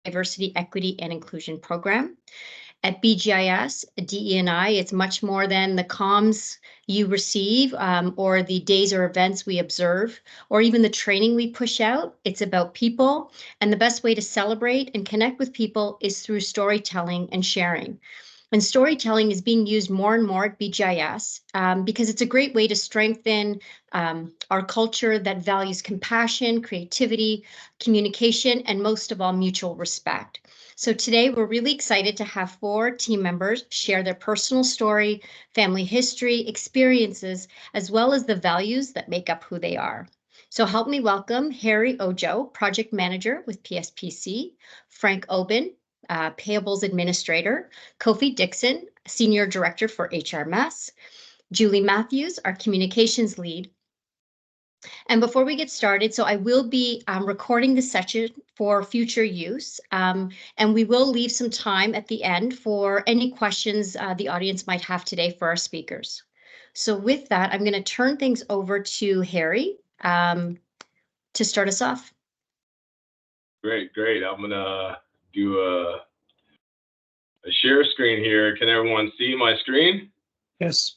Diversity, Equity, and Inclusion Program. At BGIS, DE&I, it's much more than the comms you receive or the days or events we observe, or even the training we push out. It's about people, and the best way to celebrate and connect with people is through storytelling and sharing. And storytelling is being used more and more at BGIS because it's a great way to strengthen our culture that values compassion, creativity, communication, and most of all, mutual respect. So today we're really excited to have 4 team members share their personal story, family history, experiences, as well as the values that make up who they are. So help me welcome Harry Ojo, Project Manager with PSPC, Frank Oben, Payables Administrator, Kofi Dixon, Senior Director for HRMS, Julie Matthews, our Communications Lead. And before we get started, so I will be recording the session for future use, and we will leave some time at the end for any questions the audience might have today for our speakers. So with that, I'm going to turn things over to Harry to start us off. Great. I'm going to do a share screen here. Can everyone see my screen? Yes.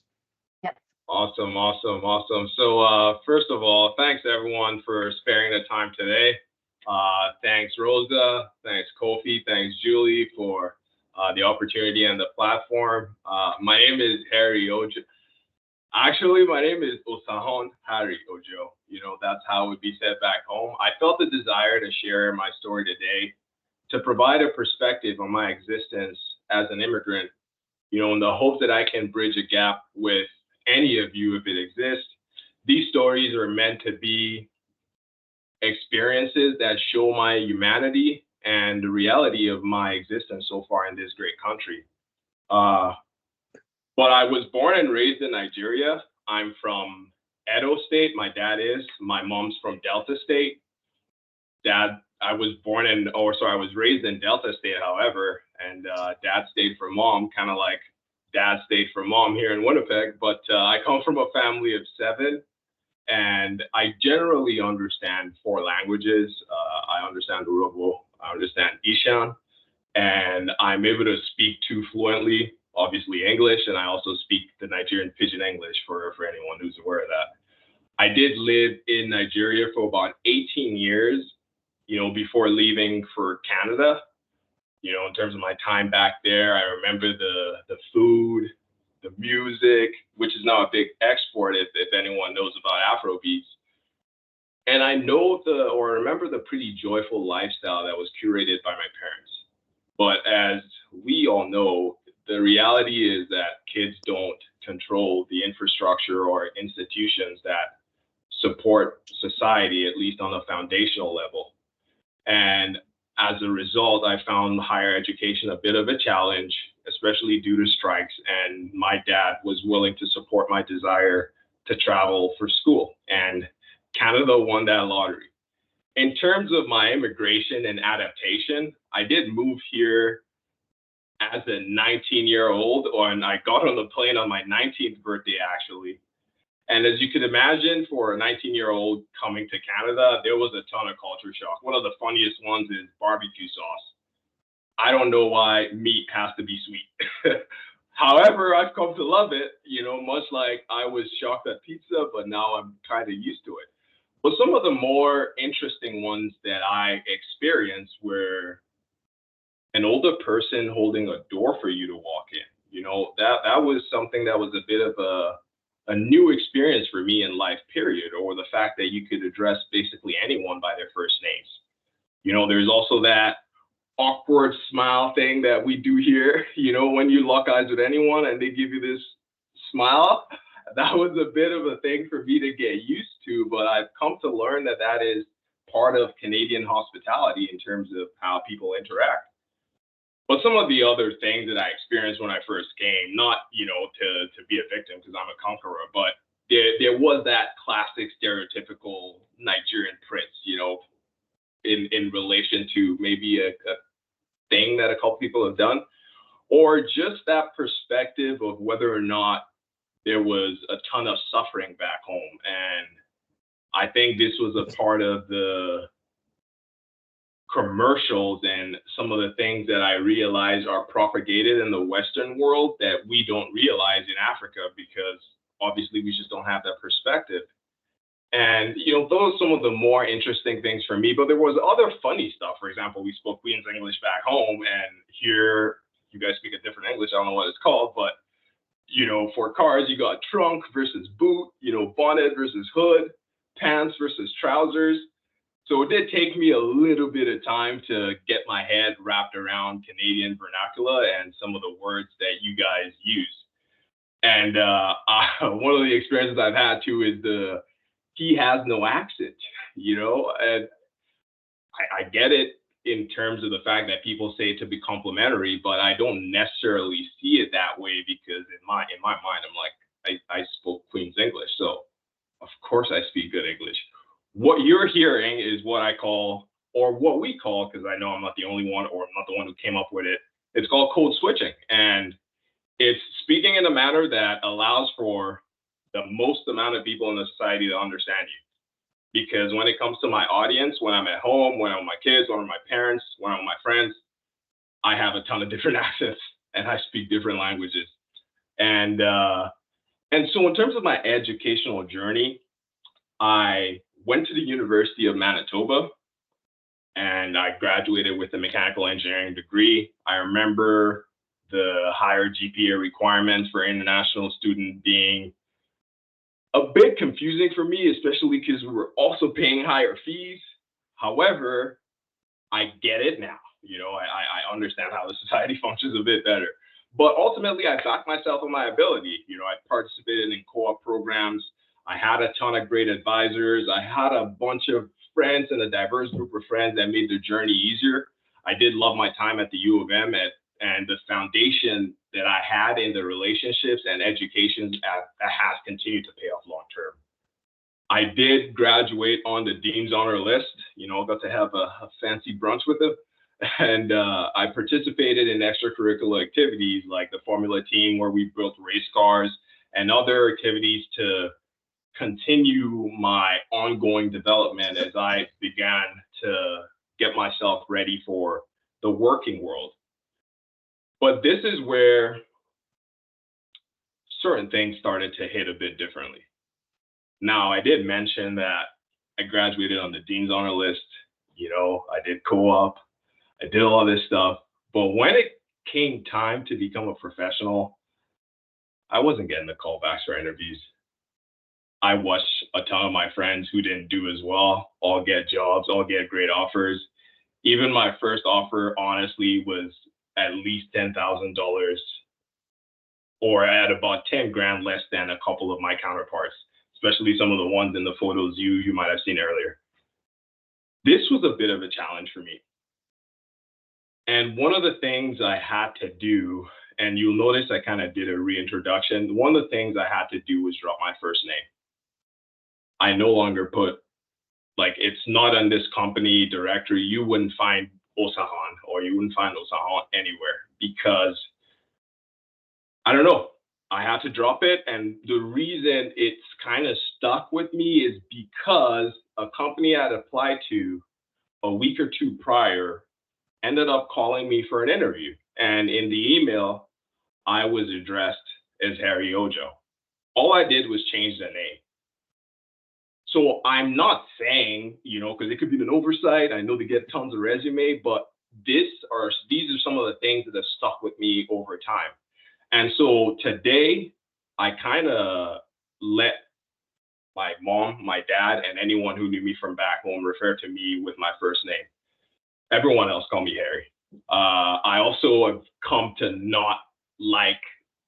Yep. Awesome. So first of all, thanks everyone for sparing the time today. Thanks Rosa, thanks Kofi, thanks Julie for the opportunity and the platform. My name is Harry Ojo. Actually, my name is Osahon Harry Ojo. You know, that's how it would be said back home. I felt the desire to share my story today to provide a perspective on my existence as an immigrant, you know, in the hope that I can bridge a gap with any of you if it exists. These stories are meant to be experiences that show my humanity and the reality of my existence so far in this great country. But I was born and raised in Nigeria. I'm from Edo State, my dad is. My mom's from Delta State. I was raised in Delta State, however, and dad stayed for mom, kind of like dad stayed for mom here in Winnipeg. But I come from a family of 7, and I generally understand 4 languages. I understand Urhobo, I understand Ishan, and I'm able to speak 2 fluently, obviously English, and I also speak the Nigerian Pidgin English for anyone who's aware of that. I did live in Nigeria for about 18 years, you know, before leaving for Canada. You know, in terms of my time back there, I remember the food, the music, which is now a big export if anyone knows about Afrobeats. And I remember the pretty joyful lifestyle that was curated by my parents. But as we all know, the reality is that kids don't control the infrastructure or institutions that support society, at least on a foundational level. And as a result, I found higher education a bit of a challenge, especially due to strikes. And my dad was willing to support my desire to travel for school. And Canada won that lottery. In terms of my immigration and adaptation, I did move here as a 19-year-old, and I got on the plane on my 19th birthday, actually. And as you can imagine, for a 19-year-old coming to Canada, there was a ton of culture shock. One of the funniest ones is barbecue sauce. I don't know why meat has to be sweet. However, I've come to love it, you know, much like I was shocked at pizza, but now I'm kind of used to it. But some of the more interesting ones that I experienced were an older person holding a door for you to walk in. You know, that was something that was a bit of a new experience for me in life, period, or the fact that you could address basically anyone by their first names. You know, there's also that awkward smile thing that we do here, you know, when you lock eyes with anyone and they give you this smile. That was a bit of a thing for me to get used to, but I've come to learn that that is part of Canadian hospitality in terms of how people interact. But some of the other things that I experienced when I first came, not, you know, to be a victim because I'm a conqueror, but there was that classic stereotypical Nigerian prince, you know, in relation to maybe a thing that a couple people have done, or just that perspective of whether or not there was a ton of suffering back home. And I think this was a part of the commercials and some of the things that I realize are propagated in the Western world that we don't realize in Africa, because obviously we just don't have that perspective. And those are some of the more interesting things for me. But there was other funny stuff. For example, we spoke Queen's English back home, and here you guys speak a different English. I don't know what it's called, but for cars, you got trunk versus boot, bonnet versus hood, pants versus trousers. So it did take me a little bit of time to get my head wrapped around Canadian vernacular and some of the words that you guys use. And one of the experiences I've had too is he has no accent, and I get it in terms of the fact that people say it to be complimentary, but I don't necessarily see it that way, because in my mind, I'm like, I spoke Queen's English, so of course I speak good English. What you're hearing is what I call, or what we call, because I know I'm not the only one, or I'm not the one who came up with it. It's called code switching, and it's speaking in a manner that allows for the most amount of people in the society to understand you. Because when it comes to my audience, when I'm at home, when I'm with my kids, when I'm with my parents, when I'm with my friends, I have a ton of different accents and I speak different languages. And so in terms of my educational journey, I went to the University of Manitoba and I graduated with a mechanical engineering degree. I remember the higher GPA requirements for international student being a bit confusing for me, especially because we were also paying higher fees. However, I get it now. I understand how the society functions a bit better. But ultimately, I backed myself on my ability. I participated in co-op programs. I had a ton of great advisors. I had a bunch of friends and a diverse group of friends that made the journey easier. I did love my time at the U of M, and the foundation that I had in the relationships and education that has continued to pay off long term. I did graduate on the Dean's Honor List. Got to have a fancy brunch with him. And I participated in extracurricular activities like the Formula team, where we built race cars, and other activities to continue my ongoing development as I began to get myself ready for the working world. But this is where certain things started to hit a bit differently. Now, I did mention that I graduated on the Dean's Honor List. I did co-op, I did all this stuff. But when it came time to become a professional, I wasn't getting the callbacks for interviews. I watched a ton of my friends who didn't do as well all get jobs, all get great offers. Even my first offer, honestly, was at least $10,000, or at about 10 grand less than a couple of my counterparts, especially some of the ones in the photos you might have seen earlier. This was a bit of a challenge for me. And one of the things I had to do, and you'll notice I kind of did a reintroduction, one of the things I had to do was drop my first name. I no longer put, it's not on this company directory. You wouldn't find Osahan, or you wouldn't find Osahan anywhere, because I don't know, I had to drop it. And the reason it's kind of stuck with me is because a company I'd applied to a week or two prior ended up calling me for an interview. And in the email, I was addressed as Harry Ojo. All I did was change the name. So I'm not saying, because it could be an oversight. I know they get tons of resume, but these are some of the things that have stuck with me over time. And so today, I kind of let my mom, my dad, and anyone who knew me from back home refer to me with my first name. Everyone else call me Harry. I also have come to not like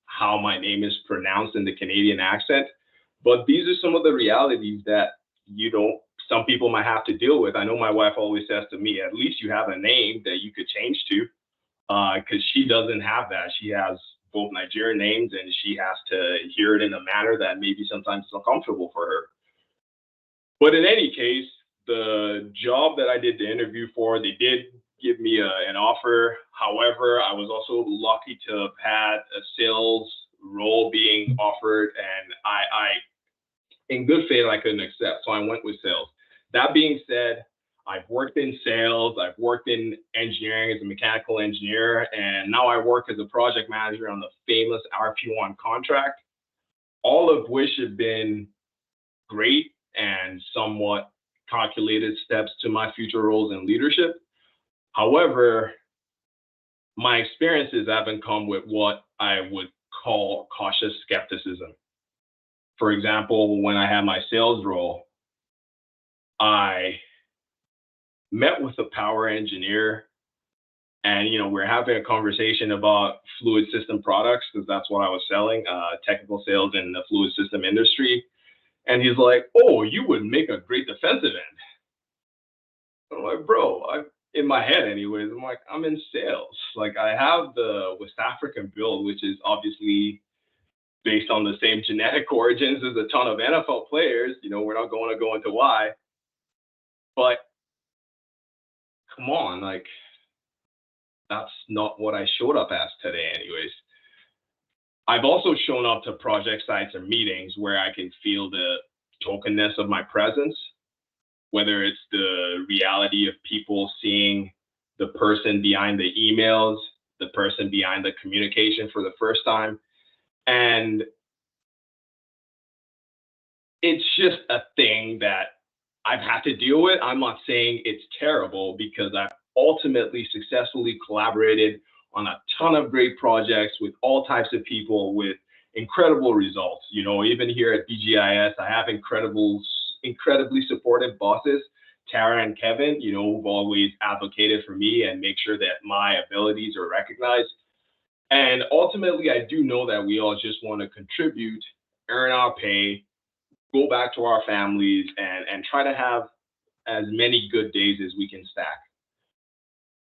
how my name is pronounced in the Canadian accent, but these are some of the realities that, some people might have to deal with. I know my wife always says to me, at least you have a name that you could change to, because she doesn't have that. She has both Nigerian names, and she has to hear it in a manner that maybe sometimes is uncomfortable for her. But in any case, the job that I did the interview for, they did give me an offer. However, I was also lucky to have had a sales role being offered, and I in good faith, I couldn't accept. So I went with sales. That being said, I've worked in sales, I've worked in engineering as a mechanical engineer, and now I work as a project manager on the famous RP1 contract, all of which have been great and somewhat calculated steps to my future roles in leadership. However, my experiences haven't come with what I would call cautious skepticism. For example, when I had my sales role, I met with a power engineer and we're having a conversation about fluid system products because that's what I was selling, technical sales in the fluid system industry. And he's like, "Oh, you would make a great defensive end." I'm like, "Bro, in my head anyways, I'm like, I'm in sales. Like I have the West African build, which is obviously based on the same genetic origins as a ton of NFL players. We're not going to go into why, but come on, like that's not what I showed up as today anyways. I've also shown up to project sites or meetings where I can feel the tokenness of my presence, whether it's the reality of people seeing the person behind the emails, the person behind the communication for the first time. And it's just a thing that I've had to deal with. I'm not saying it's terrible because I've ultimately successfully collaborated on a ton of great projects with all types of people with incredible results. Even here at BGIS, I have incredibly supportive bosses, Tara and Kevin, who've always advocated for me and make sure that my abilities are recognized. And ultimately, I do know that we all just want to contribute, earn our pay, go back to our families, and try to have as many good days as we can stack.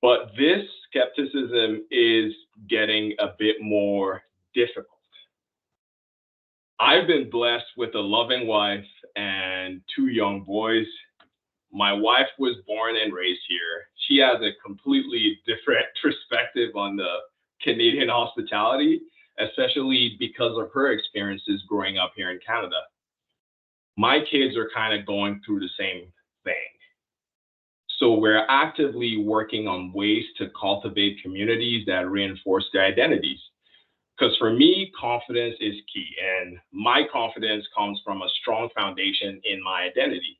But this skepticism is getting a bit more difficult. I've been blessed with a loving wife and 2 young boys. My wife was born and raised here. She has a completely different perspective on the Canadian hospitality, especially because of her experiences growing up here in Canada. My kids are kind of going through the same thing. So we're actively working on ways to cultivate communities that reinforce their identities. Because for me, confidence is key. And my confidence comes from a strong foundation in my identity.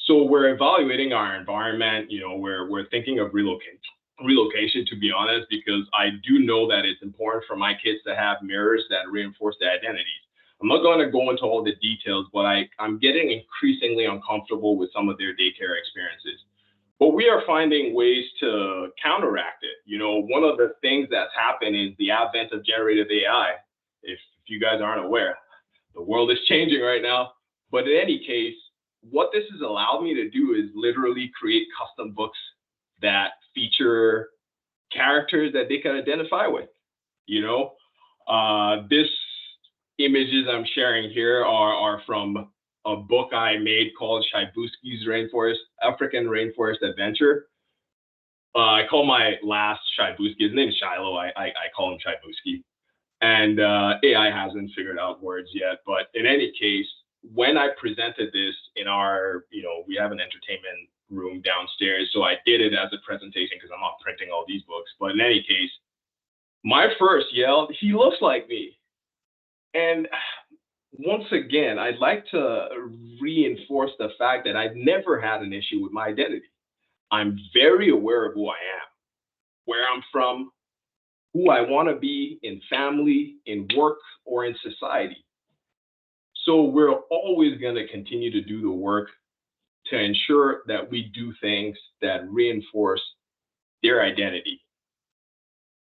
So we're evaluating our environment. We're thinking of relocation, to be honest, because I do know that it's important for my kids to have mirrors that reinforce their identities. I'm not going to go into all the details, but I'm getting increasingly uncomfortable with some of their daycare experiences. But we are finding ways to counteract it. One of the things that's happened is the advent of generative AI. If you guys aren't aware, the world is changing right now. But in any case, what this has allowed me to do is literally create custom books that feature characters that they can identify with. This images I'm sharing here are from a book I made called Shaibuski's African Rainforest Adventure. I call my last Shaibuski, his name is Shiloh. I call him Shaibuski. And AI hasn't figured out words yet. But in any case, when I presented this in our, we have an entertainment room downstairs. So I did it as a presentation because I'm not printing all these books. But in any case, my first yelled, "He looks like me." And once again, I'd like to reinforce the fact that I've never had an issue with my identity. I'm very aware of who I am, where I'm from, who I want to be in family, in work, or in society. So we're always going to continue to do the work to ensure that we do things that reinforce their identity.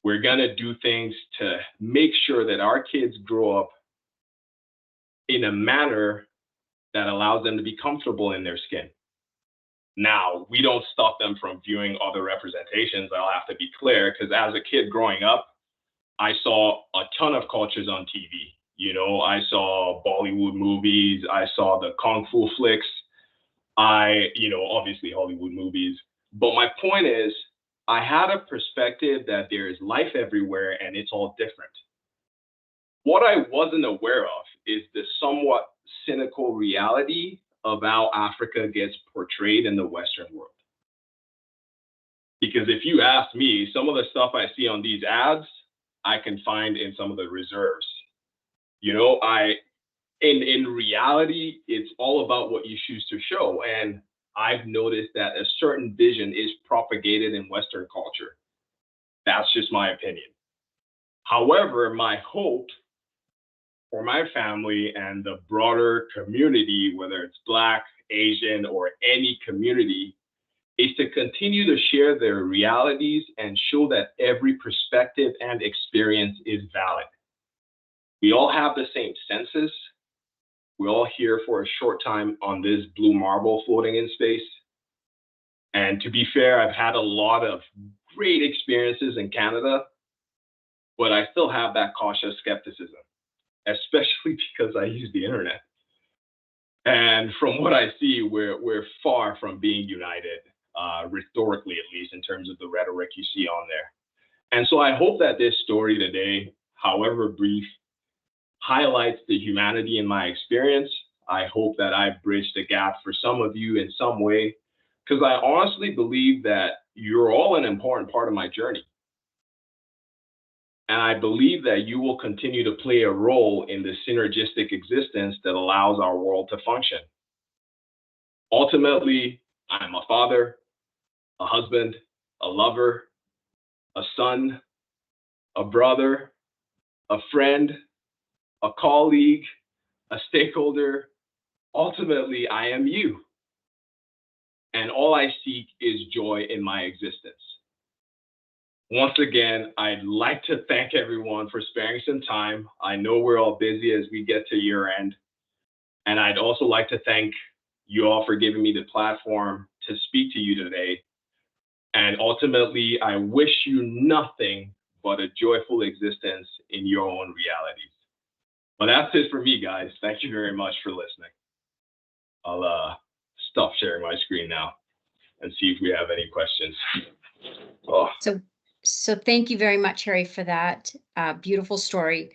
We're going to do things to make sure that our kids grow up in a manner that allows them to be comfortable in their skin. Now, we don't stop them from viewing other representations. I'll have to be clear, because as a kid growing up, I saw a ton of cultures on TV. I saw Bollywood movies. I saw the Kung Fu flicks. Obviously Hollywood movies. But my point is, I had a perspective that there is life everywhere and it's all different. What I wasn't aware of is the somewhat cynical reality of how Africa gets portrayed in the Western world. Because if you ask me, some of the stuff I see on these ads, I can find in some of the reserves. You know, in reality, it's all about what you choose to show. And I've noticed that a certain vision is propagated in Western culture. That's just my opinion. However, my hope for my family and the broader community, whether it's Black, Asian, or any community, is to continue to share their realities and show that every perspective and experience is valid. We all have the same senses. We're all here for a short time on this blue marble floating in space. And to be fair, I've had a lot of great experiences in Canada, but I still have that cautious skepticism, especially because I use the internet. And from what I see, we're far from being united, rhetorically at least, in terms of the rhetoric you see on there. And so I hope that this story today, however brief, highlights the humanity in my experience. I hope that I bridged the gap for some of you in some way, because I honestly believe that you're all an important part of my journey. And I believe that you will continue to play a role in the synergistic existence that allows our world to function. Ultimately, I'm a father, a husband, a lover, a son, a brother, a friend, a colleague, a stakeholder. Ultimately, I am you. And all I seek is joy in my existence. Once again, I'd like to thank everyone for sparing some time. I know we're all busy as we get to year end. And I'd also like to thank you all for giving me the platform to speak to you today. And ultimately, I wish you nothing but a joyful existence in your own realities. Well, that's it for me, guys. Thank you very much for listening. I'll stop sharing my screen now and see if we have any questions. Oh. So thank you very much, Harry, for that beautiful story.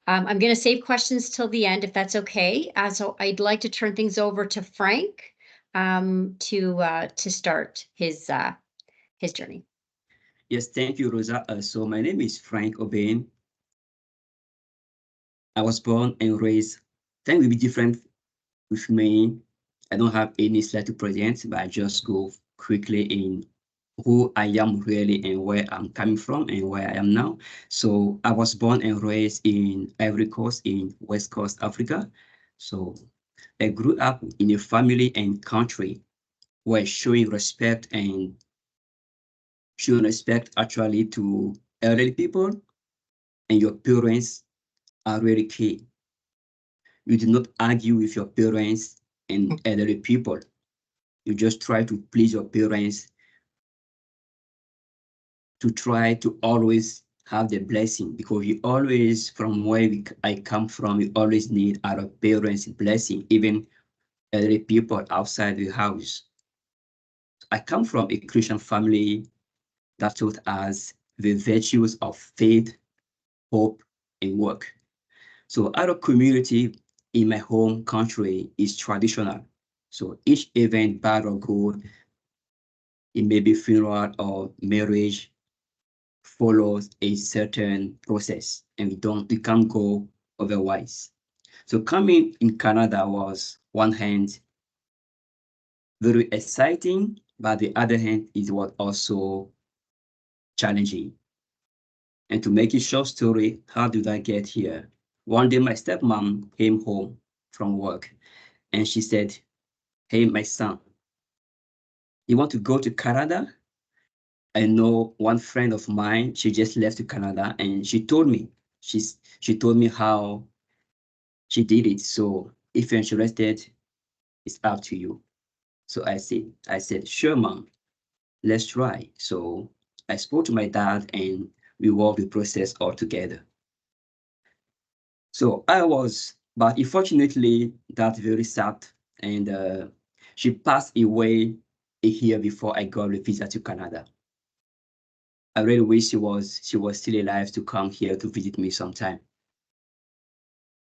I'm going to save questions till the end, if that's okay. So I'd like to turn things over to Frank to start his journey. Yes, thank you, Rosa. So my name is Frank Obain. I was born and raised. Things will be different with me. I don't have any slide to present, but I just go quickly in who I am really and where I'm coming from and where I am now. So I was born and raised in Ivory Coast in West Coast, Africa. So I grew up in a family and country where showing respect actually to elderly people and your parents are really key. You do not argue with your parents and elderly people. You just try to please your parents, to try to always have the blessing, because you always, from where I come from, you always need our parents' blessing, even elderly people outside the house. I come from a Christian family that taught us the virtues of faith, hope, and work. So our community in my home country is traditional. So each event, bad or good, it may be funeral or marriage, follows a certain process, and we can't go otherwise. So coming in Canada was, one hand, very exciting, but the other hand, it was also challenging. And to make a short story, how did I get here? One day, my stepmom came home from work, and she said, "Hey, my son, you want to go to Canada? I know one friend of mine, she just left to Canada, and she told me how she did it. So if you're interested, it's up to you." So I said, "Sure, mom, let's try." So I spoke to my dad and we walked the process all together. So but unfortunately, that's very sad. And she passed away a year before I got the visa to Canada. I really wish she was still alive to come here to visit me sometime.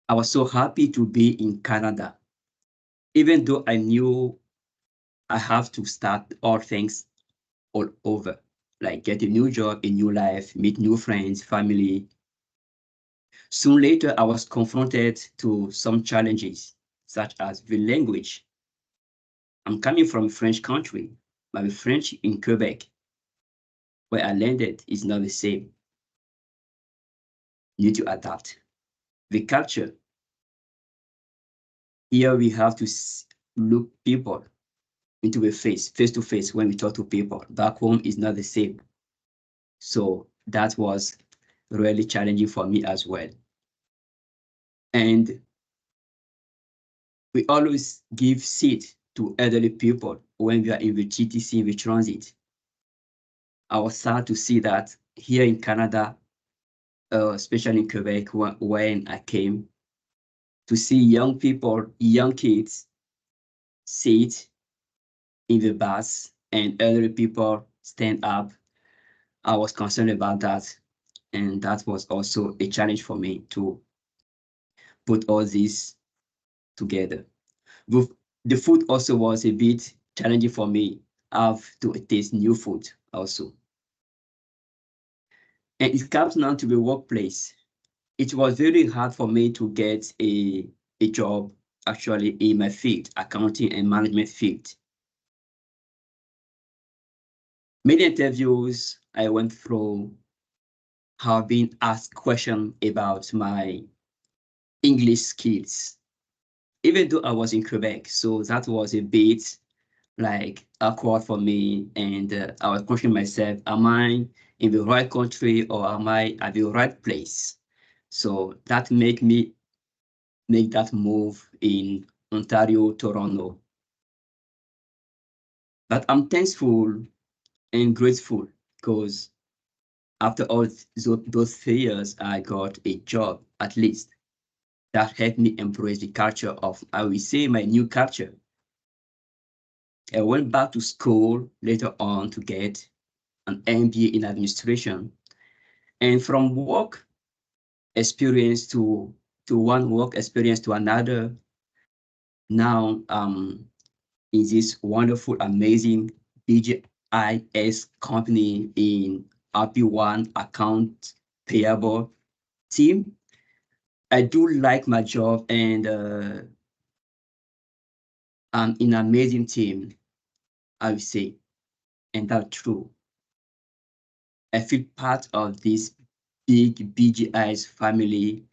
I was so happy to be in Canada, even though I knew I have to start all things all over, like get a new job, a new life, meet new friends, family. Soon later, I was confronted to some challenges, such as the language. I'm coming from a French country, but the French in Quebec, where I landed, is not the same. Need to adapt. The culture. Here we have to look people into the face to face when we talk to people. Back home is not the same. So that was really challenging for me as well. And we always give seat to elderly people when we are in the GTC, in the transit. I was sad to see that here in Canada, especially in Quebec, when I came, to see young people, young kids sit in the bus and elderly people stand up. I was concerned about that. And that was also a challenge for me to put all this together. The food also was a bit challenging for me. I have to taste new food also. And it comes now to the workplace. It was very hard for me to get a job actually in my field, accounting and management field. Many interviews I went through have been asked questions about my English skills, even though I was in Quebec. So that was a bit like awkward for me. And I was questioning myself, am I in the right country or am I at the right place? So that made me make that move in Ontario, Toronto. But I'm thankful and grateful because after all those 3 years, I got a job at least that helped me embrace the culture of, I will say, my new culture. I went back to school later on to get an MBA in administration. And from work experience to one work experience to another, now in this wonderful, amazing BGIS company in RP1 account payable team. I do like my job and I'm in an amazing team, I would say, and that's true. I feel part of this big BGIS family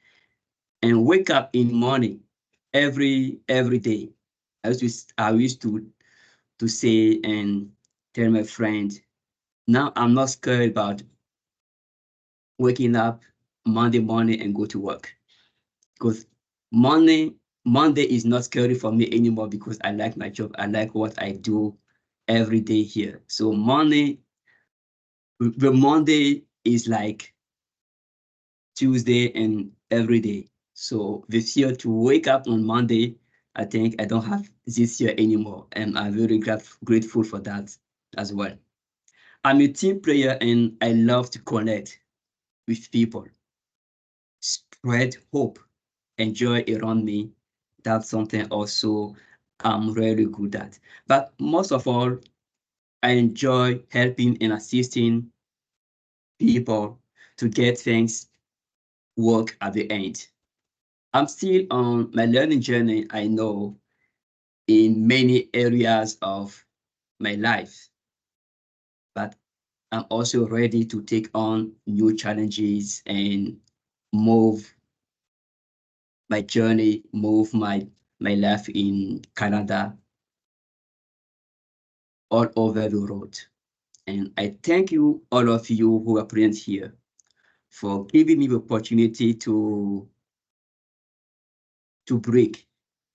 and wake up in the morning every day. I used to say and tell my friend, now I'm not scared about waking up Monday morning and go to work because Monday is not scary for me anymore because I like my job. I like what I do every day here. So the Monday is like Tuesday and every day. So this year to wake up on Monday, I think I don't have this year anymore. And I'm very grateful for that as well. I'm a team player and I love to connect with people, spread hope and joy around me. That's something also I'm really good at. But most of all, I enjoy helping and assisting people to get things work at the end. I'm still on my learning journey, I know, in many areas of my life, but I'm also ready to take on new challenges and move my journey, move my life in Canada all over the road. And I thank you, all of you who are present here, for giving me the opportunity to break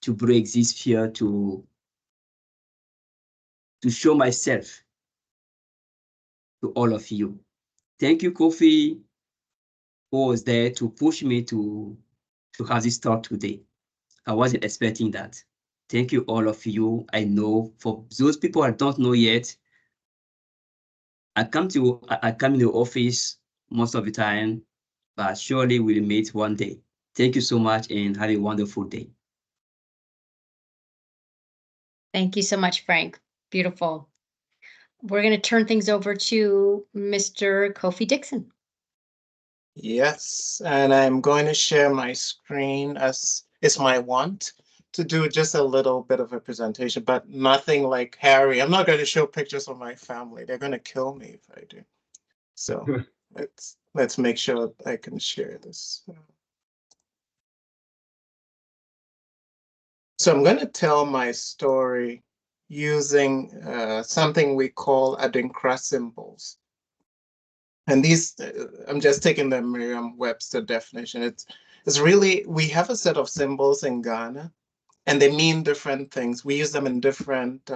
this fear, to show myself to all of you. Thank you, Kofi, who was there to push me to have this talk today. I wasn't expecting that. Thank you, all of you. I know for those people I don't know yet, I come in the office most of the time, but surely we'll meet one day. Thank you so much and have a wonderful day. Thank you so much, Frank. Beautiful. We're going to turn things over to Mr. Kofi Dixon. Yes, and I'm going to share my screen as is my want to do just a little bit of a presentation, but nothing like Harry. I'm not going to show pictures of my family. They're going to kill me if I do. So let's make sure I can share this. So I'm going to tell my story using something we call Adinkra symbols. And these, I'm just taking the Merriam-Webster definition. It's really, we have a set of symbols in Ghana, and they mean different things. We use them in different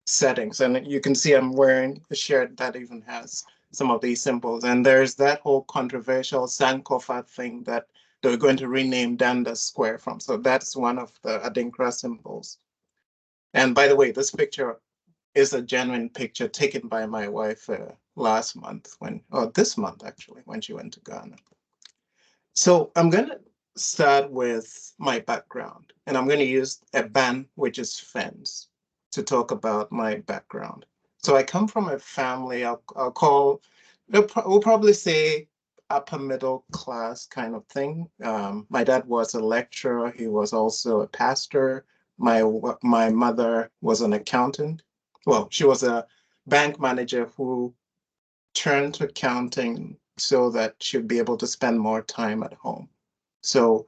settings. And you can see I'm wearing a shirt that even has some of these symbols. And there's that whole controversial Sankofa thing that they're going to rename Dundas Square from. So that's one of the Adinkra symbols. And by the way, this picture is a genuine picture taken by my wife last month this month actually, when she went to Ghana. So I'm going to start with my background, and I'm going to use a band, which is fence, to talk about my background. So I come from a family, we'll probably say upper middle class kind of thing. My dad was a lecturer. He was also a pastor. My mother was an accountant. Well, she was a bank manager who turned to accounting so that she'd be able to spend more time at home. So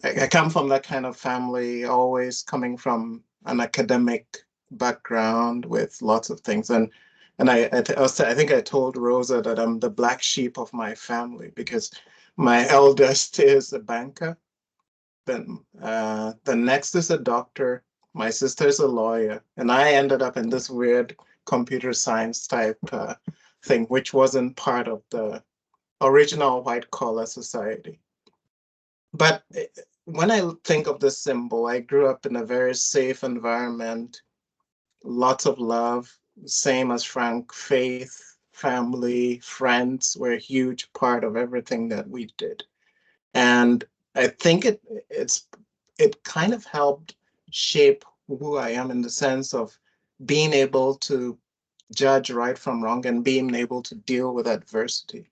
I come from that kind of family, always coming from an academic background with lots of things. And I think I told Rosa that I'm the black sheep of my family because my eldest is a banker. Then the next is a doctor. My sister is a lawyer, and I ended up in this weird computer science type thing, which wasn't part of the original white collar society. But when I think of this symbol, I grew up in a very safe environment, lots of love, same as Frank, faith, family, friends were a huge part of everything that we did. And I think it kind of helped shape who I am in the sense of being able to judge right from wrong and being able to deal with adversity.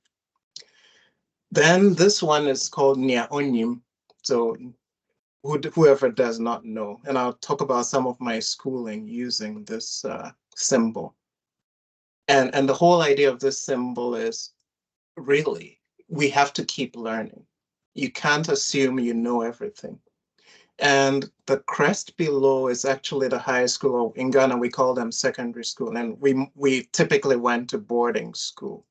Then this one is called Nya Onyim. So whoever does not know, and I'll talk about some of my schooling using this symbol. And the whole idea of this symbol is really, we have to keep learning. You can't assume you know everything. And the crest below is actually the high school. In Ghana, we call them secondary school. And we typically went to boarding school.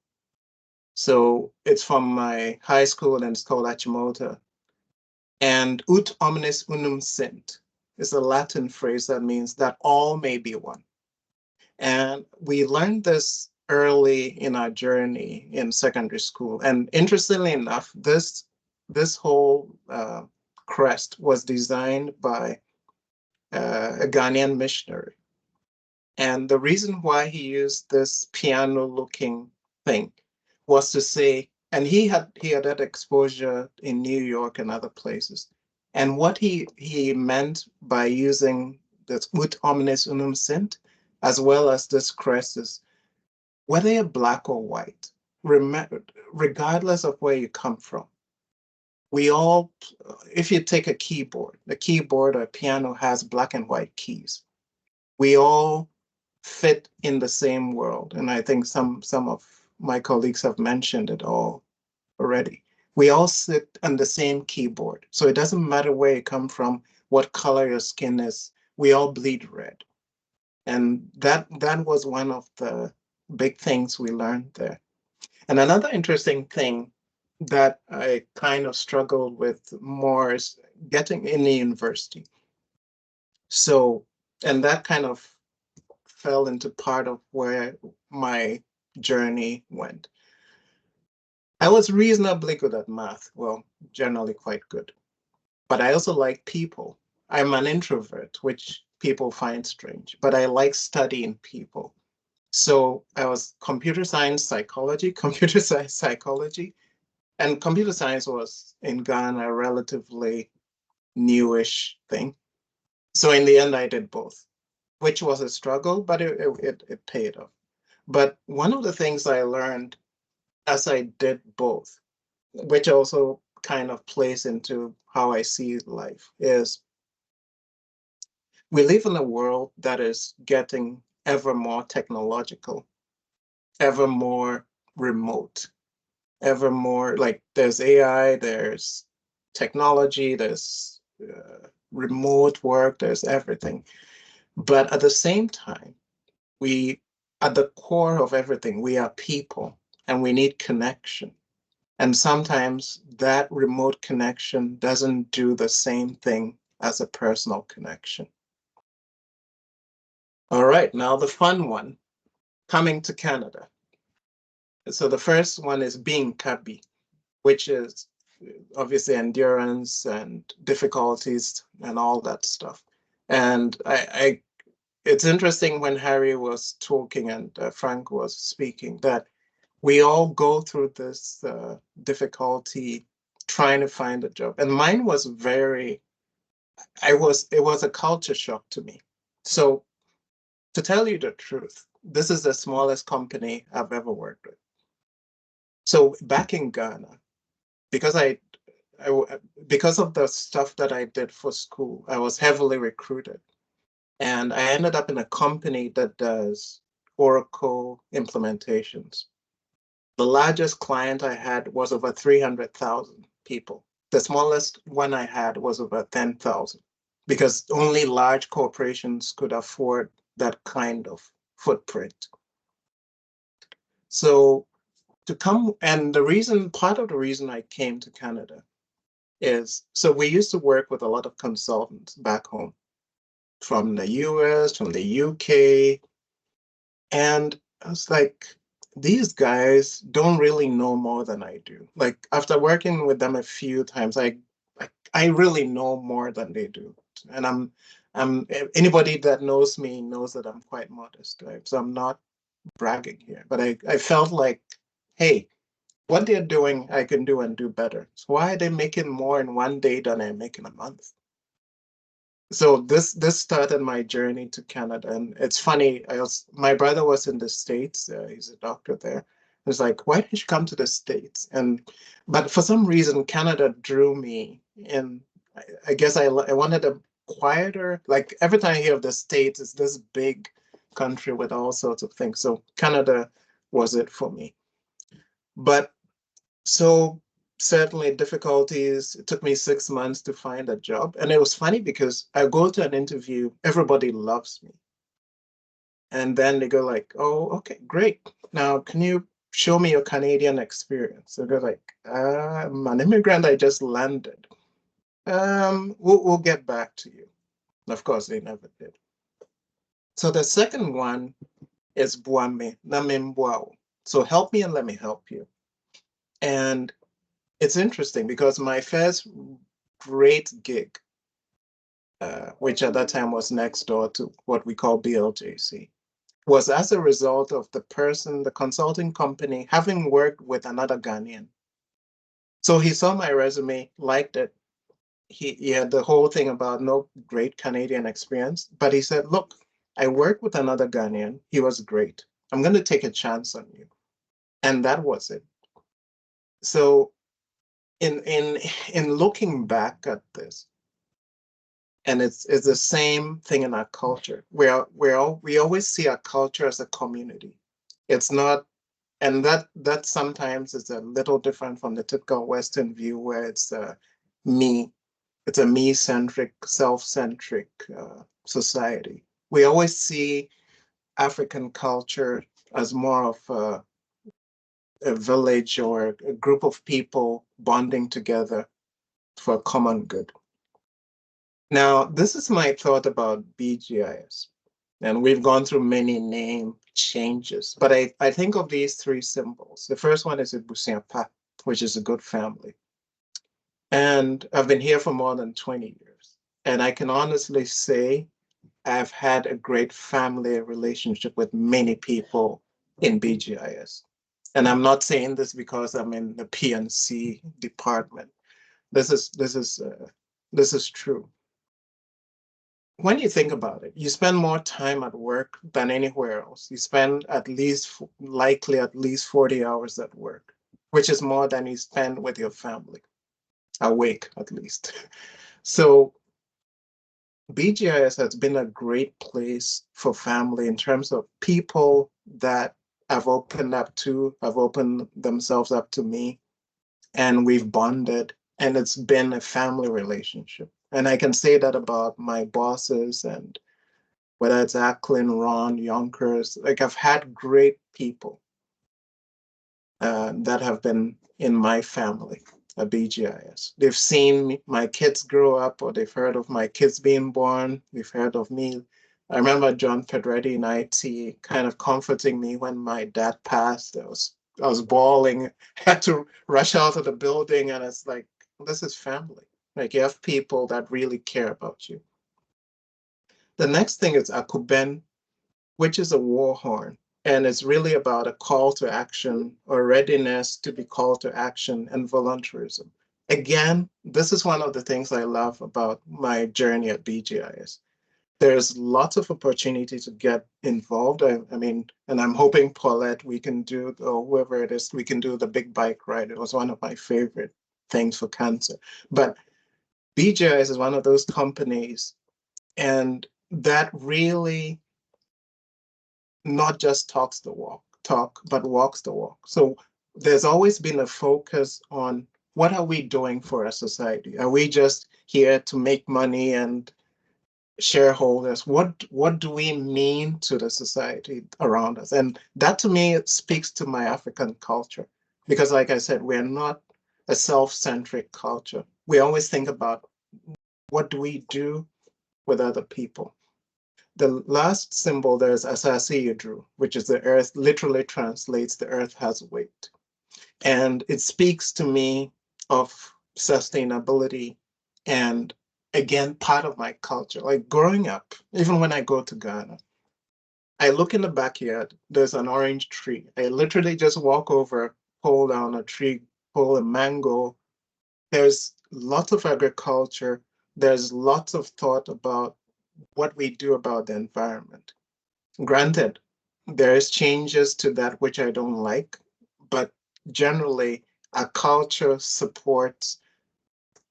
So it's from my high school, and it's called Achimota. And ut omnes unum sint is a Latin phrase that means that all may be one. And we learned this early in our journey in secondary school. And interestingly enough, this whole crest was designed by a Ghanaian missionary. And the reason why he used this piano-looking thing was to say, and he had that exposure in New York and other places. And what he meant by using this ut omnes unum sint, as well as this crest, is whether you're black or white, regardless of where you come from, we all, if you take a keyboard or a piano has black and white keys. We all fit in the same world. And I think some of my colleagues have mentioned it all already. We all sit on the same keyboard. So it doesn't matter where you come from, what color your skin is, we all bleed red. And that was one of the big things we learned there. And another interesting thing that I kind of struggled with more is getting in the university. So, and that kind of fell into part of where my journey went. I was reasonably good at math, well, generally quite good, but I also like people. I'm an introvert, which people find strange, but I like studying people. So I was computer science psychology, and computer science was in Ghana a relatively newish thing. So in the end, I did both. which was a struggle, but it paid off. But one of the things I learned as I did both, which also kind of plays into how I see life, is we live in a world that is getting ever more technological, ever more remote, ever more like there's AI, there's technology, there's remote work, there's everything. But at the same time, we, at the core of everything, we are people and we need connection. And sometimes that remote connection doesn't do the same thing as a personal connection. All right, now the fun one, coming to Canada. So the first one is being Kabi, which is obviously endurance and difficulties and all that stuff. And it's interesting when Harry was talking and Frank was speaking that we all go through this difficulty trying to find a job. And mine was it was a culture shock to me. So to tell you the truth, this is the smallest company I've ever worked with. So back in Ghana, because because of the stuff that I did for school, I was heavily recruited. And I ended up in a company that does Oracle implementations. The largest client I had was over 300,000 people. The smallest one I had was over 10,000 because only large corporations could afford that kind of footprint. So to come, and part of the reason I came to Canada is, so we used to work with a lot of consultants back home from the US, from the UK. And I was like, these guys don't really know more than I do. Like after working with them a few times, I really know more than they do. And I'm anybody that knows me knows that I'm quite modest, right? So I'm not bragging here, but I felt like, hey, what they're doing, I can do and do better. So why are they making more in one day than I make in a month? So this started my journey to Canada, and it's funny. My brother was in the States. He's a doctor there. He was like, "Why didn't you come to the States?" But for some reason, Canada drew me in. I guess I wanted a quieter. Like every time I hear of the States, it's this big country with all sorts of things. So Canada was it for me. But so certainly difficulties. It took me 6 months to find a job. And it was funny because I go to an interview, everybody loves me. And then they go like, oh, okay, great. Now, can you show me your Canadian experience? So they're like, I'm an immigrant, I just landed. We'll get back to you. And of course, they never did. So the second one is Buame, Namimbuao. So help me and let me help you. And it's interesting because my first great gig, which at that time was next door to what we call BLJC, was as a result of the consulting company, having worked with another Ghanaian. So he saw my resume, liked it. He had the whole thing about no great Canadian experience, but he said, look, I worked with another Ghanaian. He was great. I'm going to take a chance on you. And that was it. So in looking back at this, and it's the same thing in our culture. We always see our culture as a community. It's not, and that sometimes is a little different from the typical Western view where it's me. It's a me-centric, self-centric society. We always see African culture as more of a village or a group of people bonding together for a common good. Now, this is my thought about BGIS. And we've gone through many name changes, but I think of these three symbols. The first one is Ibusiapa, which is a good family. And I've been here for more than 20 years. And I can honestly say I've had a great family relationship with many people in BGIS. And I'm not saying this because I'm in the PNC department. This is true. when you think about it, you spend more time at work than anywhere else. You spend likely at least 40 hours at work, which is more than you spend with your family, awake at least. So BGIS has been a great place for family in terms of people that have opened themselves up to me, and we've bonded, and it's been a family relationship. And I can say that about my bosses, and whether it's Acklin, Ron, Yonkers, like I've had great people that have been in my family at BGIS. They've seen my kids grow up, or they've heard of my kids being born. They've heard of me. I remember John Pedretti in IT kind of comforting me when my dad passed. I was bawling, had to rush out of the building, and it's like, this is family. Like, you have people that really care about you. The next thing is Akuben, which is a war horn. And it's really about a call to action, or readiness to be called to action, and voluntarism. Again, this is one of the things I love about my journey at BGIS. There's lots of opportunity to get involved. I mean, and I'm hoping Paulette, we can do, or whoever it is, we can do the big bike ride. It was one of my favorite things for cancer. But BGIS is one of those companies, and that really not just talks the talk, but walks the walk. So there's always been a focus on, what are we doing for our society? Are we just here to make money and shareholders? What do we mean to the society around us? And that, to me, speaks to my African culture, because like I said, we're not a self-centric culture. We always think about, what do we do with other people? The last symbol there is Asasi Yudru, which is the earth, literally translates the earth has weight. And it speaks to me of sustainability, and again, part of my culture. Like growing up, even when I go to Ghana, I look in the backyard, there's an orange tree. I literally just walk over, pull down a tree, pull a mango. There's lots of agriculture. There's lots of thought about what we do about the environment. Granted, there's changes to that which I don't like, but generally, our culture supports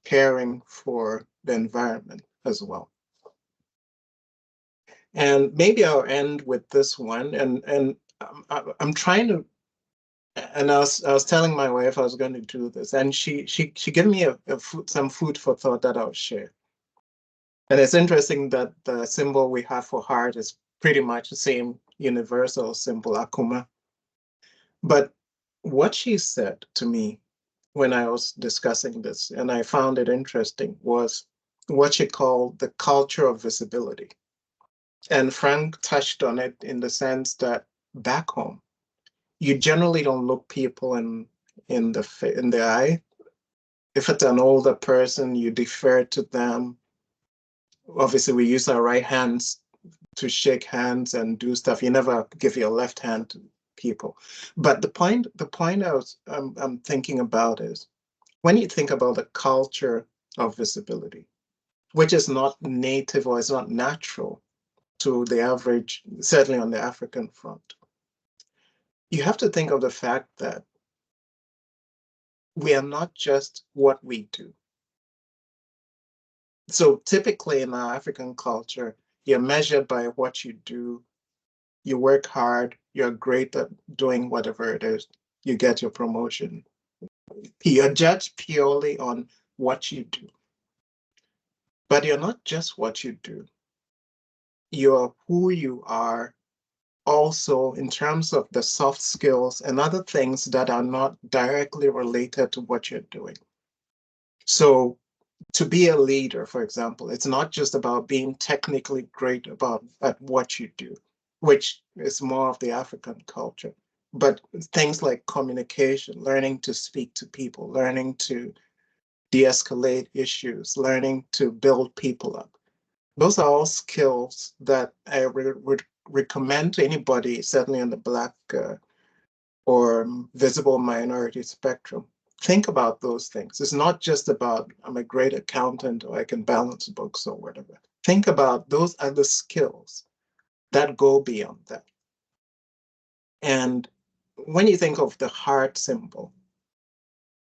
caring for the environment as well. And maybe I'll end with this one. And I'm trying to. And I was telling my wife I was going to do this, and she gave me some food for thought that I'll share. And it's interesting that the symbol we have for heart is pretty much the same universal symbol, Akuma. But what she said to me when I was discussing this, and I found it interesting, was what she called the culture of visibility. And Frank touched on it in the sense that back home, you generally don't look people in the eye. If it's an older person, you defer to them. Obviously, we use our right hands to shake hands and do stuff. You never give your left hand to people. But the point I'm thinking about is, when you think about the culture of visibility, which is not native or is not natural to the average, certainly on the African front, you have to think of the fact that we are not just what we do. So typically in our African culture, you're measured by what you do. You work hard, you're great at doing whatever it is, you get your promotion. You're judged purely on what you do. But you're not just what you do. You're who you are also in terms of the soft skills and other things that are not directly related to what you're doing. So to be a leader, for example, it's not just about being technically great at what you do, which is more of the African culture, but things like communication, learning to speak to people, learning to de-escalate issues, learning to build people up. Those are all skills that I would recommend to anybody, certainly on the Black or visible minority spectrum. Think about those things. It's not just about, I'm a great accountant or I can balance books or whatever. think about those other skills that go beyond that. And when you think of the heart symbol,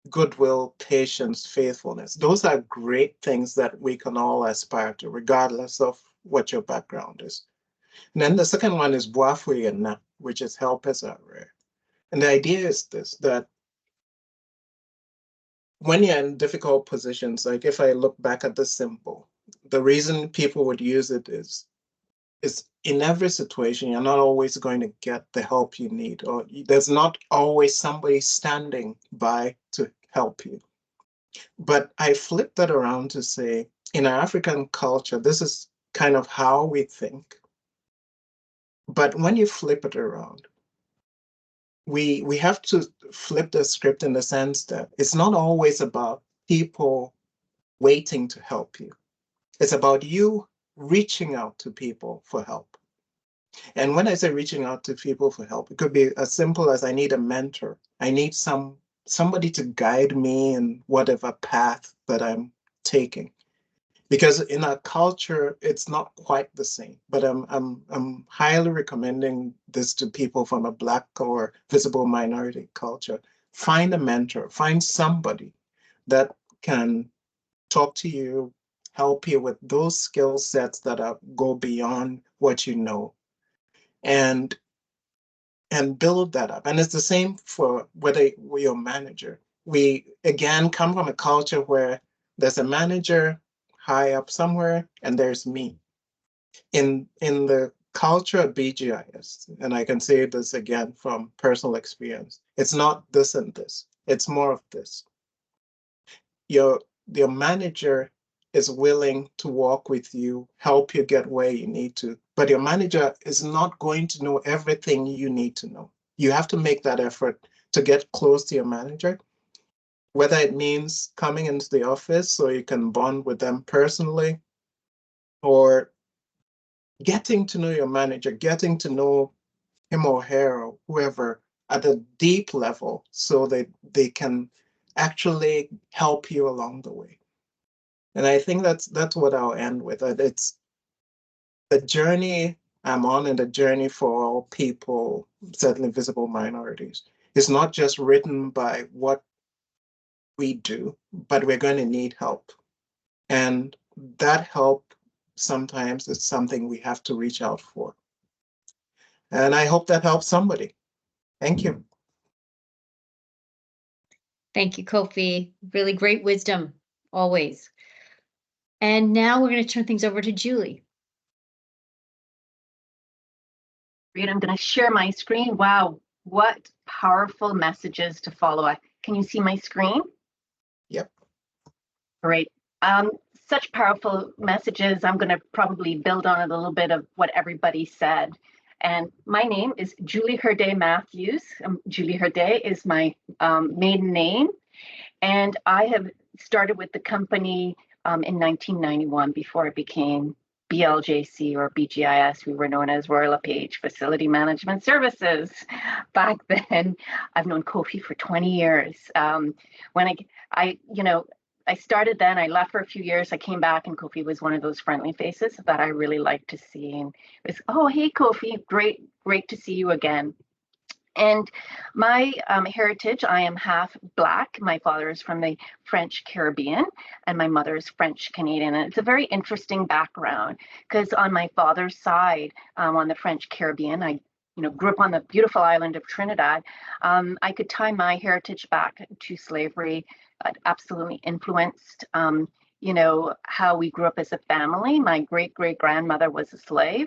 goodwill, patience, faithfulness, those are great things that we can all aspire to, regardless of what your background is. And then the second one is boafui and na, which is help as are rare. And the idea is this, that when you're in difficult positions, like if I look back at the symbol, the reason people would use it is in every situation, you're not always going to get the help you need, or there's not always somebody standing by to help you. But I flip that around to say, in our African culture, this is kind of how we think. But when you flip it around, we have to flip the script in the sense that it's not always about people waiting to help you. It's about you reaching out to people for help. And when I say reaching out to people for help, it could be as simple as I need a mentor. I need somebody to guide me in whatever path that I'm taking. Because in our culture, it's not quite the same. But I'm highly recommending this to people from a Black or visible minority culture. Find a mentor, find somebody that can talk to you, help you with those skill sets that go beyond what you know, and build that up. And it's the same for whether we're a manager. We, again, come from a culture where there's a manager high up somewhere, and there's me. In the culture of BGIS, and I can say this again from personal experience, it's not this and this. It's more of this. Your manager is willing to walk with you, help you get where you need to, but your manager is not going to know everything you need to know. You have to make that effort to get close to your manager, whether it means coming into the office so you can bond with them personally, or getting to know your manager, getting to know him or her or whoever at a deep level so that they can actually help you along the way. And I think that's what I'll end with. It's the journey I'm on, and the journey for all people, certainly visible minorities, is not just written by what we do, but we're going to need help. And that help sometimes is something we have to reach out for. And I hope that helps somebody. Thank you. Thank you, Kofi. Really great wisdom, always. And now we're going to turn things over to Julie. Great, I'm going to share my screen. Wow, what powerful messages to follow. Can you see my screen? Yep. Great. Such powerful messages. I'm going to probably build on it a little bit of what everybody said. And my name is Julie Herde Matthews. Julie Herde is my maiden name. And I have started with the company in 1991 before it became BLJC or BGIS. We were known as Royal LePage Facility Management Services back then. I've known Kofi for 20 years. When I started then, I left for a few years, I came back, and Kofi was one of those friendly faces that I really liked to see. And it was, oh, hey, Kofi, great to see you again. And my heritage, I am half Black. My father is from the French Caribbean, and my mother is French Canadian. And it's a very interesting background, because on my father's side, on the French Caribbean, I grew up on the beautiful island of Trinidad. I could tie my heritage back to slavery. It absolutely influenced, how we grew up as a family. My great-great-grandmother was a slave.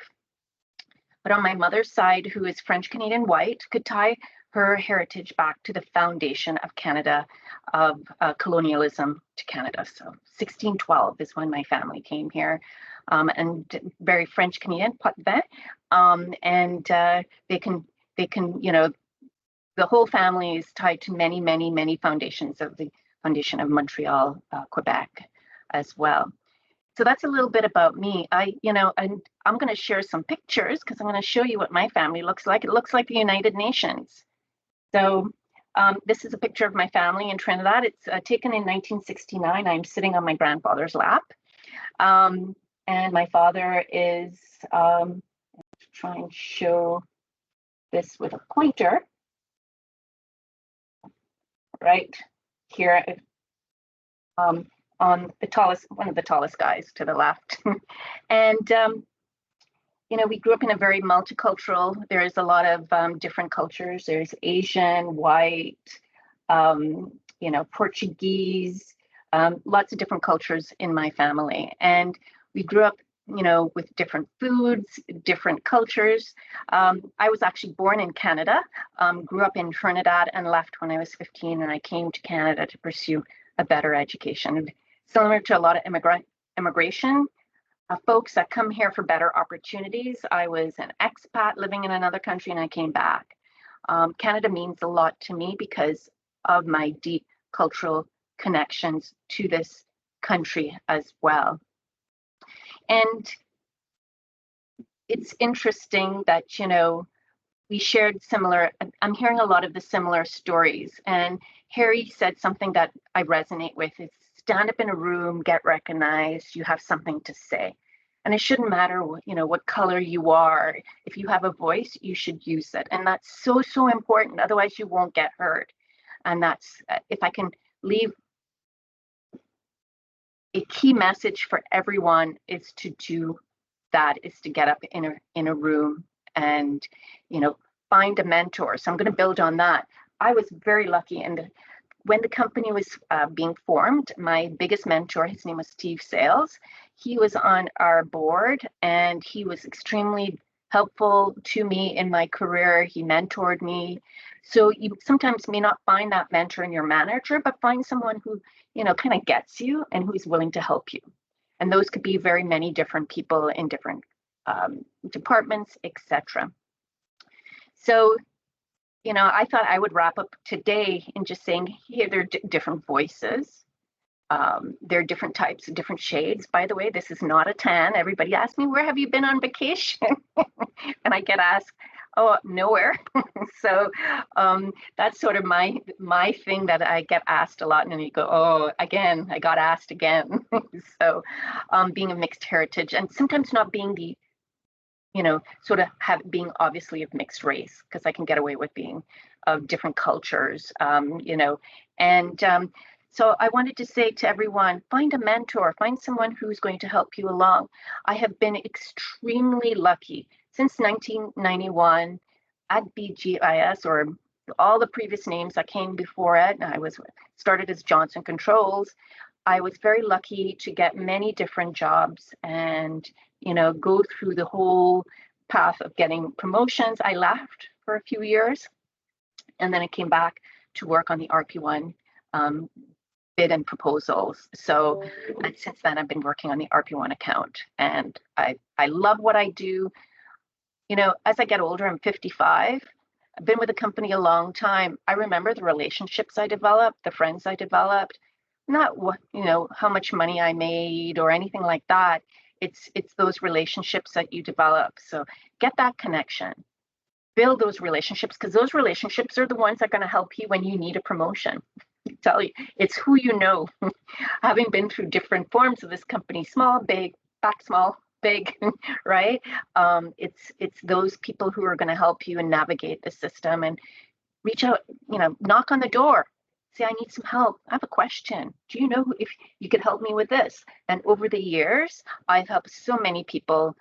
But on my mother's side, who is French Canadian white, could tie her heritage back to the foundation of Canada, of colonialism to Canada. So 1612 is when my family came here, and very French Canadian, Potvin, and they can, the whole family is tied to many foundations of the foundation of Montreal, Quebec, as well. So that's a little bit about me. And I'm going to share some pictures because I'm going to show you what my family looks like. It looks like the United Nations. So this is a picture of my family in Trinidad. It's taken in 1969. I'm sitting on my grandfather's lap. and my father is, try and show this with a pointer, right here, on the tallest, one of the tallest guys to the left. And you know, we grew up in a very multicultural, there is a lot of different cultures. There's Asian, white, you know, Portuguese, lots of different cultures in my family. And we grew up, you know, with different foods, different cultures. I was actually born in Canada, grew up in Trinidad and left when I was 15, and I came to Canada to pursue a better education. Similar to a lot of immigration, folks that come here for better opportunities. I was an expat living in another country and I came back. Canada means a lot to me because of my deep cultural connections to this country as well. And it's interesting that, you know, we shared similar, I'm hearing a lot of the similar stories. And Harry said something that I resonate with, is stand up in a room, get recognized, you have something to say. And it shouldn't matter, you know, what color you are. If you have a voice, you should use it. And that's so, so important. Otherwise, you won't get heard. And that's, if I can leave a key message for everyone, is to do that, is to get up in a room and, you know, find a mentor. So I'm going to build on that. I was very lucky, and when the company was being formed, my biggest mentor, his name was Steve Sales. He was on our board and he was extremely helpful to me in my career. He mentored me. So you sometimes may not find that mentor in your manager, but find someone who, you know, kind of gets you and who's willing to help you. And those could be very many different people in different departments, etc. So, you know, I thought I would wrap up today in just saying, here, there are different voices. There are different types, different shades. By the way, this is not a tan. Everybody asks me, where have you been on vacation? And I get asked, oh, nowhere. So that's sort of my thing that I get asked a lot. And then you go, oh, again, I got asked again. So being a mixed heritage, and sometimes not being the, you know, sort of being obviously of mixed race, because I can get away with being of different cultures, you know. And so I wanted to say to everyone, find a mentor, find someone who's going to help you along. I have been extremely lucky since 1991 at BGIS, or all the previous names that came before it. I was started as Johnson Controls. I was very lucky to get many different jobs and, you know, go through the whole path of getting promotions. I left for a few years, and then I came back to work on the RP1 bid and proposals. So since then, I've been working on the RP1 account, and I love what I do. You know, as I get older, I'm 55. I've been with the company a long time. I remember the relationships I developed, the friends I developed, not what, you know, how much money I made or anything like that. It's those relationships that you develop. So get that connection, build those relationships, because those relationships are the ones that are going to help you when you need a promotion. I tell you, it's who you know. Having been through different forms of this company, small, big, back small, big, right? It's those people who are going to help you and navigate the system, and reach out, you know, knock on the door. Say, I need some help. I have a question. Do you know if you could help me with this? And over the years, I've helped so many people,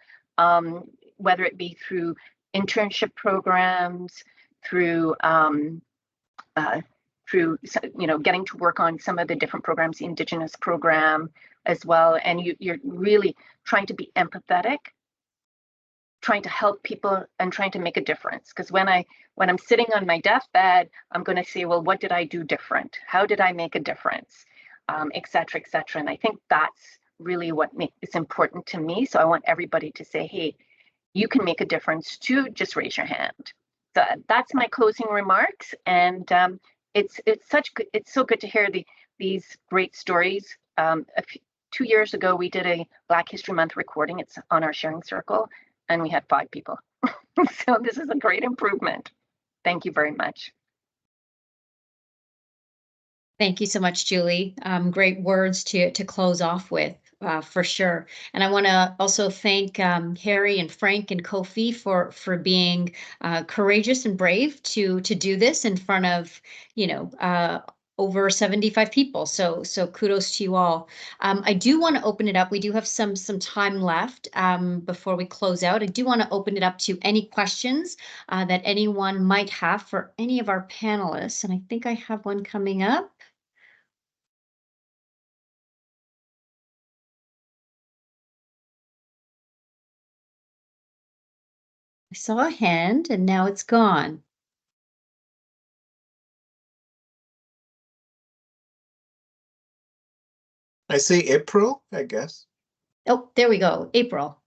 whether it be through internship programs, through you know, getting to work on some of the different programs, the Indigenous program as well. And you're really trying to be empathetic, trying to help people and trying to make a difference. Because when I'm sitting on my deathbed, I'm going to say, well, what did I do different? How did I make a difference? Et cetera, et cetera. And I think that's really what is important to me. So I want everybody to say, hey, you can make a difference too, just raise your hand. So that's my closing remarks. And it's so good to hear these great stories. 2 years ago, we did a Black History Month recording. It's on our sharing circle, and we had 5 people. So this is a great improvement. Thank you very much. Thank you so much, Julie. Great words to close off with. for sure. And I want to also thank Harry and Frank and Kofi for being courageous and brave to do this in front of, you know, over 75 people. So kudos to you all. I do want to open it up. We do have some time left before we close out. I do want to open it up to any questions that anyone might have for any of our panelists. And I think I have one coming up. I saw a hand and now it's gone. I see April, I guess. Oh, there we go. April,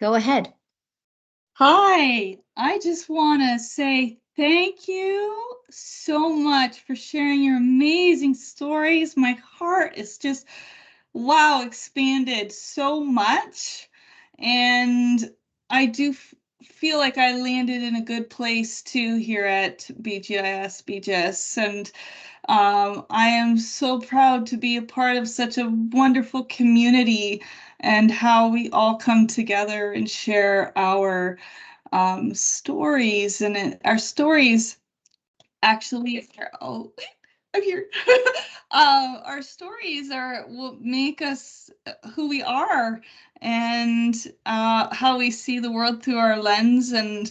go ahead. Hi, I just want to say thank you so much for sharing your amazing stories. My heart is just, wow, expanded so much. And I do feel like I landed in a good place too here at BGIS, BGIS. And I am so proud to be a part of such a wonderful community and how we all come together and share our stories. And our stories actually, oh, I'm here. Our stories are what make us who we are, and how we see the world through our lens, and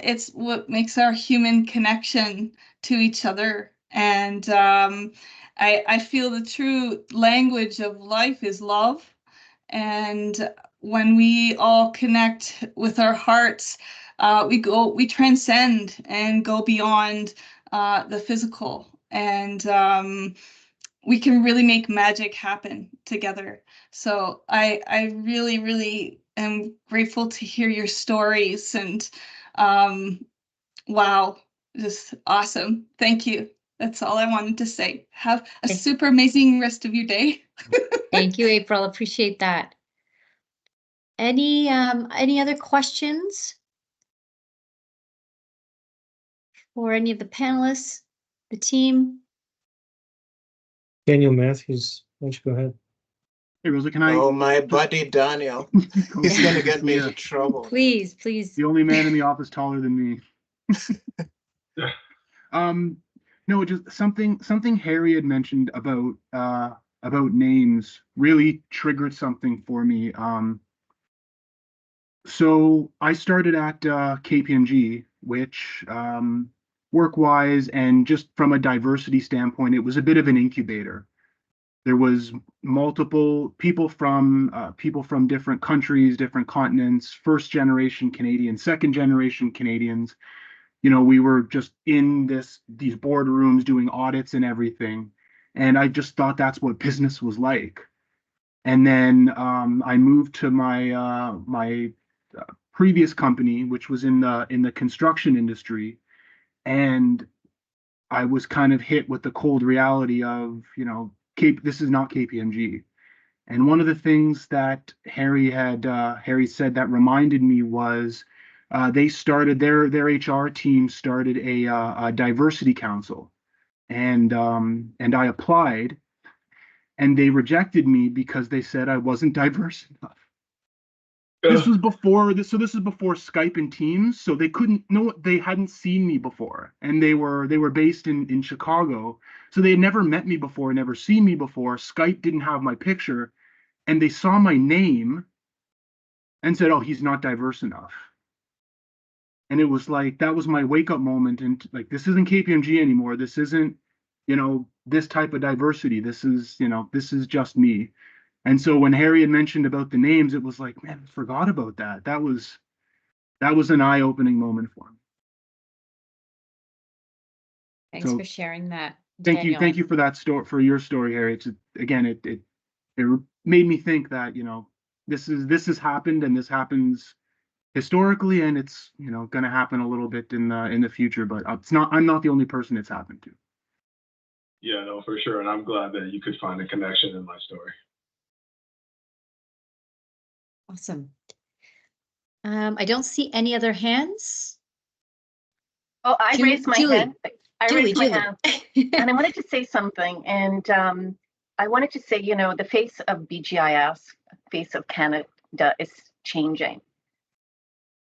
it's what makes our human connection to each other. And I feel the true language of life is love. And when we all connect with our hearts, we transcend and go beyond the physical, and we can really make magic happen together. So I really, really am grateful to hear your stories, and wow, just awesome. Thank you. That's all I wanted to say. Have a super amazing rest of your day. Thank you, April. Appreciate that. Any other questions for any of the panelists, the team? Daniel Matthews, why don't you go ahead? Hey, Rosa, can I? Oh, my buddy Daniel. He's going to get me into trouble. Please, please. The only man in the office taller than me. No, just something Harry had mentioned about names really triggered something for me. So I started at KPMG, which work-wise and just from a diversity standpoint, it was a bit of an incubator. There was multiple people from different countries, different continents, first generation Canadians, second generation Canadians. You know, we were just in these boardrooms doing audits and everything. And I just thought that's what business was like. And then I moved to my previous company, which was in the construction industry, and I was kind of hit with the cold reality of, you know, this is not KPMG. And one of the things that Harry said that reminded me was they started their HR team started a diversity council, and I applied, and they rejected me because they said I wasn't diverse enough. This was before Skype and Teams, so they hadn't seen me before, and they were based in Chicago, so they had never met me before, never seen me before. Skype didn't have my picture, and they saw my name and said, "Oh, he's not diverse enough." And it was like, that was my wake up moment, and like, this isn't KPMG anymore. This isn't, you know, this type of diversity. This is just me. And so when Harry had mentioned about the names, it was like, man, I forgot about that. That was an eye-opening moment for me. Thanks for sharing that. Thank you for that story, for your story, Harry. It's again, it made me think that, you know, this has happened, and this happens historically, and it's, you know, going to happen a little bit in the future, but I'm not the only person it's happened to. Yeah, no, for sure. And I'm glad that you could find a connection in my story. Awesome. I don't see any other hands. Oh, I raised my hand. I raised my Julie. hand, and I wanted to say something. And I wanted to say, you know, the face of BGIS, face of Canada is changing.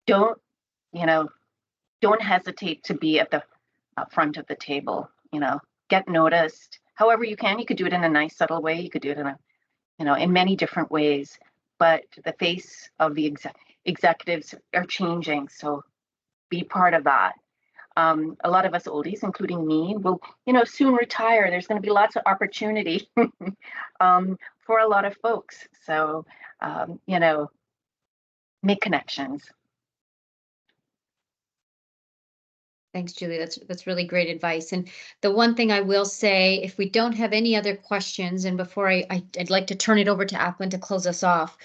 Don't, you know, don't hesitate to be at the front of the table, you know, get noticed. However you can. You could do it in a nice, subtle way. You could do it in a, you know, in many different ways. But the face of the executives are changing. So be part of that. A lot of us oldies, including me, will, you know, soon retire. There's going to be lots of opportunity for a lot of folks. So, you know, make connections. Thanks, Julie. That's really great advice. And the one thing I will say, if we don't have any other questions, and before I'd like to turn it over to Aplin to close us off,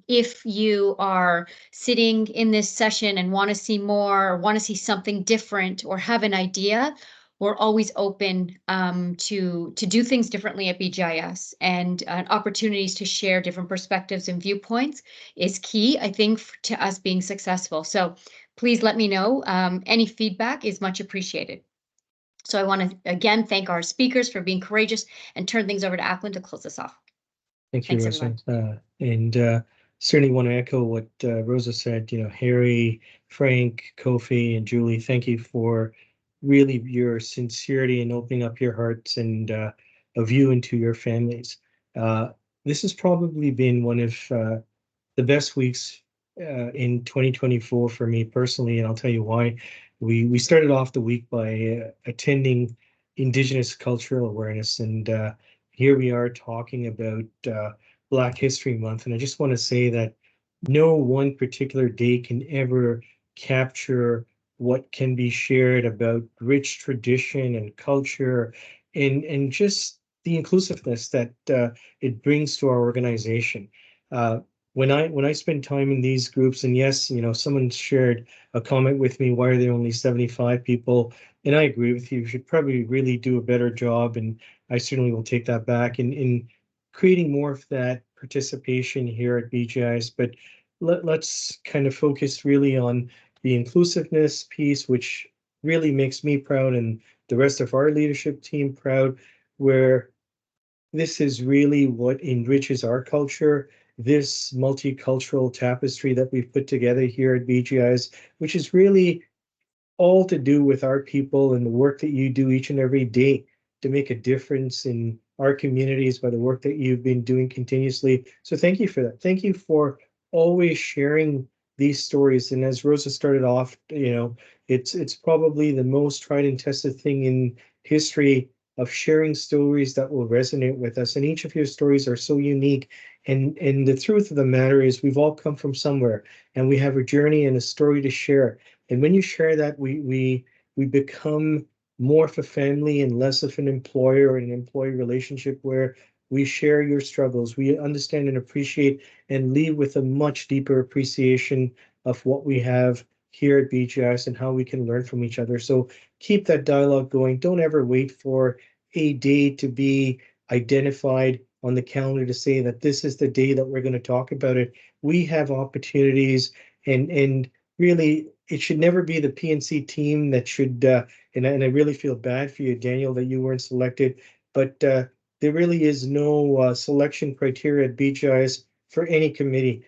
if you are sitting in this session and want to see more, or want to see something different, or have an idea, we're always open to do things differently at BGIS, and opportunities to share different perspectives and viewpoints is key, I think, to us being successful. So please let me know. Any feedback is much appreciated. So I want to again thank our speakers for being courageous and turn things over to Aplin to close us off. Thank you, Thanks, Rosa. And certainly want to echo what Rosa said. You know, Harry, Frank, Kofi, and Julie, thank you for really your sincerity in opening up your hearts and a view into your families. This has probably been one of the best weeks in 2024 for me personally, and I'll tell you why. We started off the week by attending Indigenous Cultural Awareness, and here we are talking about Black History Month. And I just want to say that no one particular day can ever capture what can be shared about rich tradition and culture, and just the inclusiveness that it brings to our organization. When I spend time in these groups, and yes, you know, someone shared a comment with me, why are there only 75 people? And I agree with you. You should probably really do a better job, and I certainly will take that back in creating more of that participation here at BGIS. But let's kind of focus really on the inclusiveness piece, which really makes me proud and the rest of our leadership team proud, where this is really what enriches our culture, this multicultural tapestry that we've put together here at BGIS, which is really all to do with our people and the work that you do each and every day to make a difference in our communities by the work that you've been doing continuously. So thank you for that. Thank you for always sharing these stories. And as Rosa started off, you know, it's probably the most tried and tested thing in history of sharing stories that will resonate with us. And each of your stories are so unique. And the truth of the matter is we've all come from somewhere, and we have a journey and a story to share. And when you share that, we become more of a family and less of an employer or an employee relationship, where we share your struggles. We understand and appreciate and leave with a much deeper appreciation of what we have here at BGIS and how we can learn from each other. So keep that dialogue going. Don't ever wait for a day to be identified on the calendar to say that this is the day that we're going to talk about it. We have opportunities, and really, it should never be the PNC team that should, and I really feel bad for you, Daniel, that you weren't selected, but there really is no selection criteria at BGIS for any committee.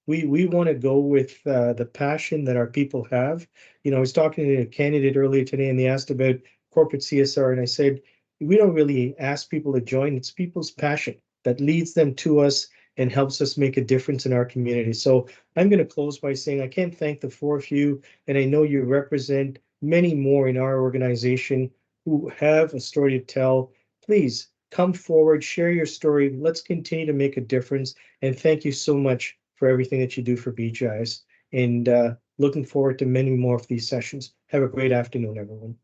We want to go with the passion that our people have. You know, I was talking to a candidate earlier today, and they asked about corporate CSR, and I said, we don't really ask people to join. It's people's passion that leads them to us and helps us make a difference in our community. So I'm going to close by saying I can't thank the four of you, and I know you represent many more in our organization who have a story to tell. Please come forward, share your story. Let's continue to make a difference. And thank you so much for everything that you do for BGIS. And looking forward to many more of these sessions. Have a great afternoon, everyone.